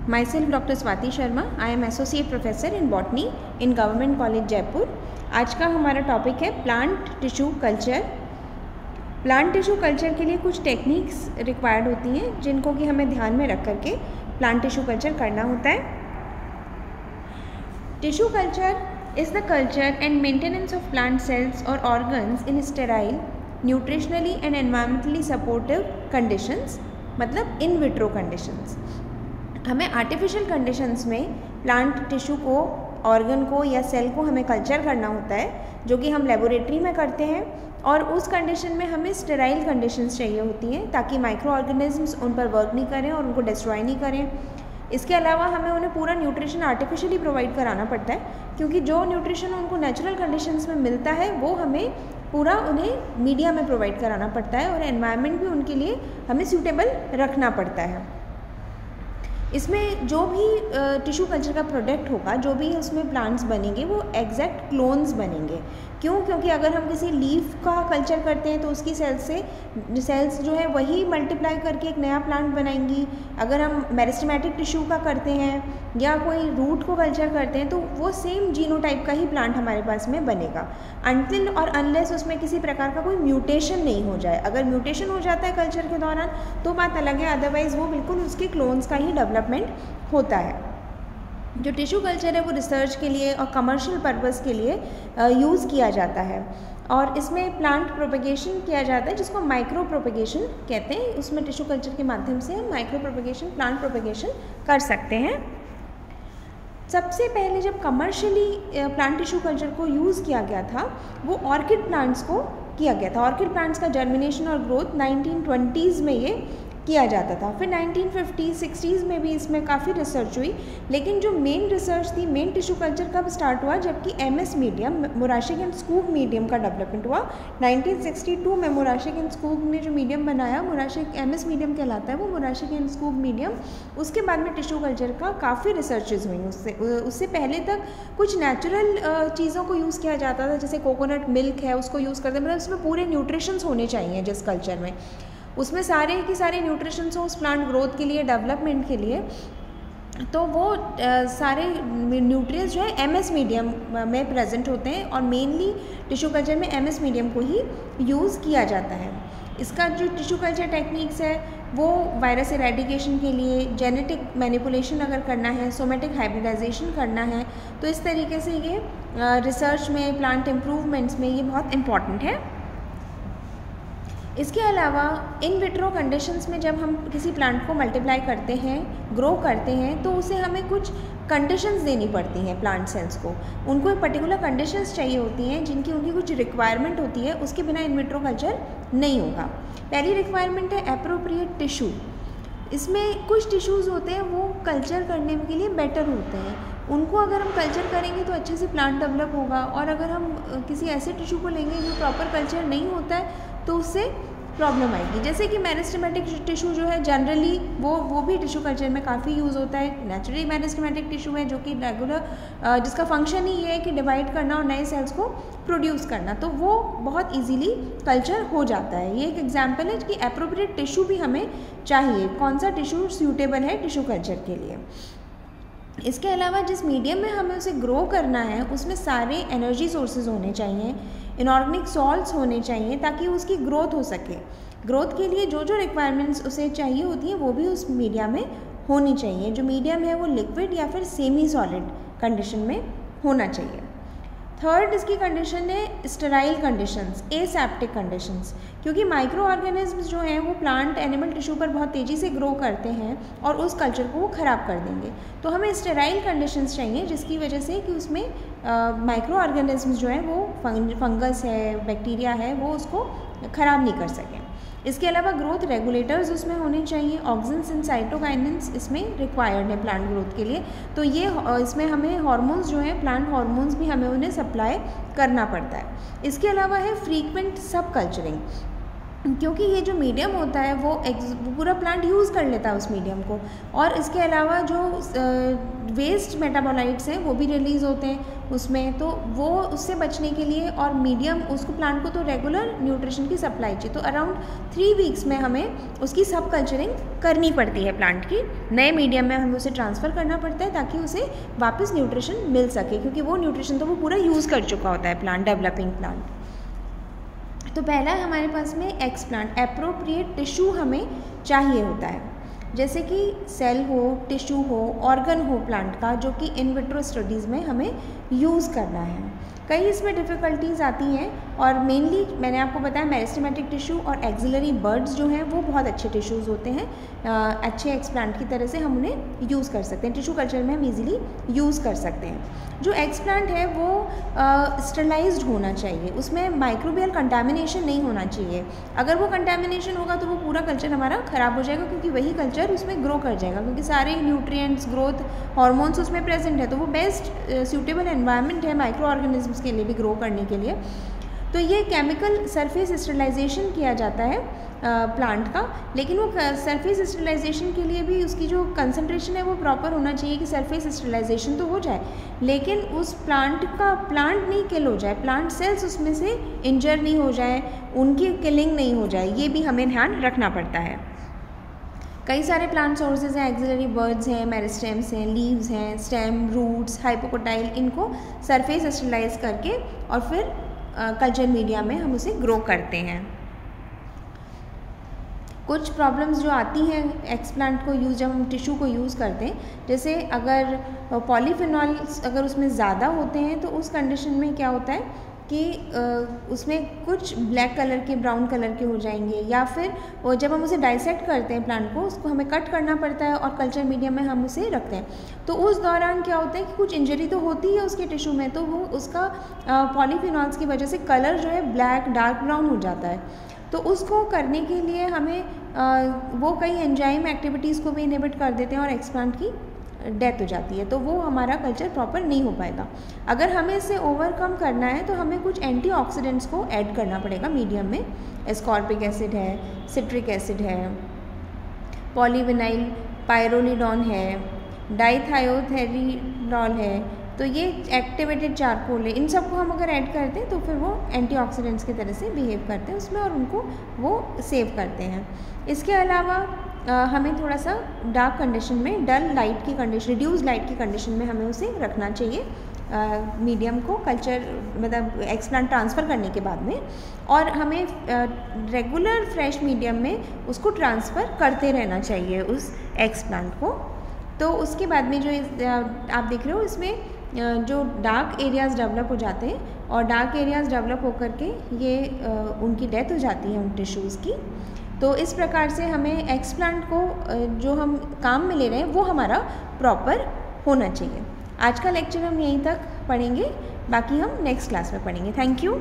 Myself Dr. Swati Sharma. I am Associate Professor in Botany in Government College Jaipur. आज का हमारा topic है plant tissue culture. Plant tissue culture के लिए कुछ टेक्निक्स रिक्वायर्ड होती हैं जिनको कि हमें ध्यान में रख करके प्लांट टिश्यू कल्चर करना होता है। Tissue culture is the culture and maintenance of plant cells or organs in sterile, nutritionally and environmentally supportive conditions, मतलब in vitro conditions। हमें आर्टिफिशियल कंडीशंस में प्लांट टिश्यू को, ऑर्गन को या सेल को हमें कल्चर करना होता है, जो कि हम लेबोरेटरी में करते हैं, और उस कंडीशन में हमें स्टेराइल कंडीशंस चाहिए होती हैं ताकि माइक्रो ऑर्गेनिजम्स उन पर वर्क नहीं करें और उनको डिस्ट्रॉय नहीं करें। इसके अलावा हमें उन्हें पूरा न्यूट्रिशन आर्टिफिशियली प्रोवाइड कराना पड़ता है, क्योंकि जो न्यूट्रिशन उनको नेचुरल कंडीशंस में मिलता है वो हमें पूरा उन्हें मीडिया में प्रोवाइड कराना पड़ता है, और एनवायरनमेंट भी उनके लिए हमें सूटेबल रखना पड़ता है। इसमें जो भी टिश्यू कल्चर का प्रोडक्ट होगा, जो भी उसमें प्लांट्स बनेंगे, वो एग्जैक्ट क्लोन्स बनेंगे। क्यों? क्योंकि अगर हम किसी लीफ का कल्चर करते हैं तो उसकी सेल्स जो है वही मल्टीप्लाई करके एक नया प्लांट बनाएंगी। अगर हम मेरिस्टेमेटिक टिश्यू का करते हैं या कोई रूट को कल्चर करते हैं तो वो सेम जीनोटाइप का ही प्लांट हमारे पास में बनेगा, अनटिल और अनलेस उसमें किसी प्रकार का कोई म्यूटेशन नहीं हो जाए। अगर म्यूटेशन हो जाता है कल्चर के दौरान तो बात अलग है, अदरवाइज़ वो बिल्कुल उसके क्लोन्स का ही डेवलपमेंट होता है। जो टिश्यू कल्चर है वो रिसर्च के लिए और कमर्शियल पर्पस के लिए यूज़ किया जाता है, और इसमें प्लांट प्रोपेगेशन किया जाता है जिसको माइक्रो प्रोपेगेशन कहते हैं। उसमें टिश्यू कल्चर के माध्यम से हम माइक्रो प्रोपेगेशन, प्लांट प्रोपेगेशन कर सकते हैं। सबसे पहले जब कमर्शियली प्लांट टिश्यू कल्चर को यूज़ किया गया था वो ऑर्किड प्लांट्स को किया गया था। ऑर्किड प्लांट्स का जर्मिनेशन और ग्रोथ 1920s में ये किया जाता था। फिर 1950s 60s में भी इसमें काफ़ी रिसर्च हुई, लेकिन जो मेन रिसर्च थी, मेन टिश्यू कल्चर कब स्टार्ट हुआ, जबकि MS medium, Murashige and Skoog medium का डेवलपमेंट हुआ 1962 में। मोराशिक एंड स्कूप ने जो मीडियम बनाया, मोराशिक एमएस मीडियम कहलाता है वो, मोराशिक एंड स्कूप मीडियम। उसके बाद में टिश्यू कल्चर का काफ़ी रिसर्चेज हुई। उससे पहले तक कुछ नेचुरल चीज़ों को यूज़ किया जाता था, जैसे कोकोनट मिल्क है उसको यूज़ करते हैं, मतलब उसमें पूरे न्यूट्रिशंस होने चाहिए जिस कल्चर में, उसमें सारे के सारे न्यूट्रिशंस हो उस प्लांट ग्रोथ के लिए, डेवलपमेंट के लिए। तो वो सारे न्यूट्रिएंट्स जो है एमएस मीडियम में प्रेजेंट होते हैं, और मेनली टिश्यू कल्चर में एमएस मीडियम को ही यूज़ किया जाता है। इसका जो टिश्यू कल्चर टेक्निक्स है वो वायरस एरेडिकेशन के लिए, जेनेटिक मैनिपुलेशन अगर करना है, सोमेटिक हाइब्रिडाइजेशन करना है, तो इस तरीके से ये रिसर्च में, प्लांट इम्प्रूवमेंट्स में ये बहुत इम्पॉर्टेंट है। इसके अलावा इन विट्रो कंडीशंस में जब हम किसी प्लांट को मल्टीप्लाई करते हैं, ग्रो करते हैं, तो उसे हमें कुछ कंडीशंस देनी पड़ती हैं प्लांट सेल्स को। उनको एक पर्टिकुलर कंडीशंस चाहिए होती हैं जिनकी उनकी कुछ रिक्वायरमेंट होती है, उसके बिना इन विट्रो कल्चर नहीं होगा। पहली रिक्वायरमेंट है एप्रोप्रिएट टिश्यू। इसमें कुछ टिश्यूज़ होते हैं वो कल्चर करने के लिए बेटर होते हैं, उनको अगर हम कल्चर करेंगे तो अच्छे से प्लांट डेवलप होगा। और अगर हम किसी ऐसे टिश्यू को लेंगे जो प्रॉपर कल्चर नहीं होता है तो उससे प्रॉब्लम आएगी। जैसे कि मेरिस्टेमेटिक टिश्यू जो है जनरली वो भी टिश्यू कल्चर में काफ़ी यूज़ होता है। नेचुरली मेरिस्टेमेटिक टिश्यू है जो कि रेगुलर जिसका फंक्शन ही ये है कि डिवाइड करना और नए सेल्स को प्रोड्यूस करना, तो वो बहुत इजीली कल्चर हो जाता है। ये एक एग्जांपल है कि एप्रोप्रिएट टिश्यू भी हमें चाहिए, कौन सा टिश्यू सूटेबल है टिश्यू कल्चर के लिए। इसके अलावा जिस मीडियम में हमें उसे ग्रो करना है उसमें सारे एनर्जी सोर्सेज होने चाहिए, इनऑर्गेनिक सॉल्ट्स होने चाहिए ताकि उसकी ग्रोथ हो सके। ग्रोथ के लिए जो जो रिक्वायरमेंट्स उसे चाहिए होती हैं वो भी उस मीडिया में होनी चाहिए। जो मीडियम है वो लिक्विड या फिर सेमी सॉलिड कंडीशन में होना चाहिए। थर्ड इसकी कंडीशन है स्टेराइल कंडीशंस, एसेप्टिक कंडीशंस, क्योंकि माइक्रो ऑर्गेनिज्म्स जो हैं वो प्लांट एनिमल टिश्यू पर बहुत तेज़ी से ग्रो करते हैं और उस कल्चर को वो ख़राब कर देंगे। तो हमें स्टेराइल कंडीशंस चाहिए जिसकी वजह से कि उसमें माइक्रो ऑर्गेनिज्म्स जो हैं वो फंगस है, बैक्टीरिया है, वो उसको ख़राब नहीं कर सकें। इसके अलावा ग्रोथ रेगुलेटर्स उसमें होने चाहिए, ऑक्सिन्स एंड साइटोकाइनेंस इसमें रिक्वायर्ड है प्लांट ग्रोथ के लिए। तो ये इसमें हमें हार्मोन्स जो हैं, प्लांट हार्मोन्स भी हमें उन्हें सप्लाई करना पड़ता है। इसके अलावा है फ्रीक्वेंट सब कल्चरिंग। क्योंकि ये जो मीडियम होता है वो पूरा प्लांट यूज़ कर लेता है उस मीडियम को, और इसके अलावा जो वेस्ट मेटाबोलाइट्स हैं वो भी रिलीज़ होते हैं उसमें, तो वो उससे बचने के लिए, और मीडियम उसको प्लांट को तो रेगुलर न्यूट्रिशन की सप्लाई चाहिए, तो अराउंड 3 वीक्स में हमें उसकी सब कल्चरिंग करनी पड़ती है प्लांट की, नए मीडियम में हमें उसे ट्रांसफ़र करना पड़ता है ताकि उसे वापस न्यूट्रिशन मिल सके, क्योंकि वो न्यूट्रिशन तो वो पूरा यूज़ कर चुका होता है प्लांट, डेवलपिंग प्लांट। तो पहला हमारे पास में एक्सप्लांट, एप्रोप्रिएट टिश्यू हमें चाहिए होता है, जैसे कि सेल हो, टिश्यू हो, ऑर्गन हो प्लांट का, जो कि इन विट्रो स्टडीज़ में हमें यूज़ करना है। कई इसमें डिफ़िकल्टीज़ आती हैं, और मेनली मैंने आपको बताया मेरिस्टेमेटिक टिश्यू और एक्सिलरी बर्ड्स जो हैं वो बहुत अच्छे टिश्यूज़ होते हैं, अच्छे एक्सप्लांट की तरह से हम उन्हें यूज़ कर सकते हैं, टिश्यू कल्चर में हम इजीली यूज़ कर सकते हैं। जो एक्सप्लांट है वो स्टरलाइज्ड होना चाहिए, उसमें माइक्रोबियल कंटामिनेशन नहीं होना चाहिए। अगर वो कंटामिनेशन होगा तो वो पूरा कल्चर हमारा ख़राब हो जाएगा, क्योंकि वही कल्चर उसमें ग्रो कर जाएगा, क्योंकि सारे न्यूट्रिएंट्स, ग्रोथ हार्मोन्स उसमें प्रेजेंट है, तो वो बेस्ट सूटेबल एनवायरनमेंट है माइक्रो ऑर्गेनिजम्स के लिए भी ग्रो करने के लिए। तो ये केमिकल सरफेस स्टरलाइजेशन किया जाता है प्लांट का, लेकिन वो सरफेस स्टरलाइजेशन के लिए भी उसकी जो कंसंट्रेशन है वो प्रॉपर होना चाहिए कि सरफेस स्टरलाइजेशन तो हो जाए, लेकिन उस प्लांट नहीं किल हो जाए, प्लांट सेल्स उसमें से इंजर नहीं हो जाए, उनकी किलिंग नहीं हो जाए, ये भी हमें ध्यान रखना पड़ता है। कई सारे प्लांट सोर्सेज हैं, एक्सिलरी बर्ड्स हैं, मेरिस्टेम्स हैं, लीव्स हैं, स्टेम, रूट्स, हाइपोकोटाइल, इनको सरफेस स्टरलाइज करके और फिर कल्चर मीडिया में हम उसे ग्रो करते हैं। कुछ प्रॉब्लम्स जो आती हैं एक्सप्लांट को जब हम टिश्यू को यूज़ करते हैं, जैसे अगर पॉलीफिनॉल्स अगर उसमें ज़्यादा होते हैं तो उस कंडीशन में क्या होता है कि उसमें कुछ ब्लैक कलर के, ब्राउन कलर के हो जाएंगे, या फिर जब हम उसे डाइसेक्ट करते हैं प्लांट को, उसको हमें कट करना पड़ता है और कल्चर मीडियम में हम उसे रखते हैं, तो उस दौरान क्या होता है कि कुछ इंजरी तो होती है उसके टिश्यू में, तो वो उसका पॉलीफिनॉल्स की वजह से कलर जो है ब्लैक, डार्क ब्राउन हो जाता है। तो उसको करने के लिए हमें वो कई एंजाइम एक्टिविटीज़ को भी इनहिबिट कर देते हैं और एक्सप्लांट की डेथ हो जाती है, तो वो हमारा कल्चर प्रॉपर नहीं हो पाएगा। अगर हमें इसे ओवरकम करना है तो हमें कुछ एंटीऑक्सीडेंट्स को ऐड करना पड़ेगा मीडियम में, एस्कॉर्बिक एसिड है, सिट्रिक एसिड है, पॉलीविनाइल पायरोलिडोन है, डाइथायोथेरिडॉल है, तो ये एक्टिवेटेड चारकोल है, इन सबको हम अगर ऐड करते हैं तो फिर वो एंटीऑक्सीडेंट्स की तरह से बिहेव करते हैं उसमें और उनको वो सेव करते हैं। इसके अलावा हमें थोड़ा सा डार्क कंडीशन में, डल लाइट की कंडीशन, रिड्यूस लाइट की कंडीशन में हमें उसे रखना चाहिए मीडियम को, कल्चर मतलब एक्सप्लांट ट्रांसफ़र करने के बाद में, और हमें रेगुलर फ्रेश मीडियम में उसको ट्रांसफ़र करते रहना चाहिए उस एक्सप्लांट को। तो उसके बाद में जो आप देख रहे हो इसमें जो डार्क एरियाज़ डेवलप हो जाते हैं, और डार्क एरियाज़ डेवलप होकर के ये उनकी डेथ हो जाती है उन टिश्यूज़ की। तो इस प्रकार से हमें एक्सप्लांट को जो हम काम में ले रहे हैं वो हमारा प्रॉपर होना चाहिए। आज का लेक्चर हम यहीं तक पढ़ेंगे, बाकी हम नेक्स्ट क्लास में पढ़ेंगे। Thank you.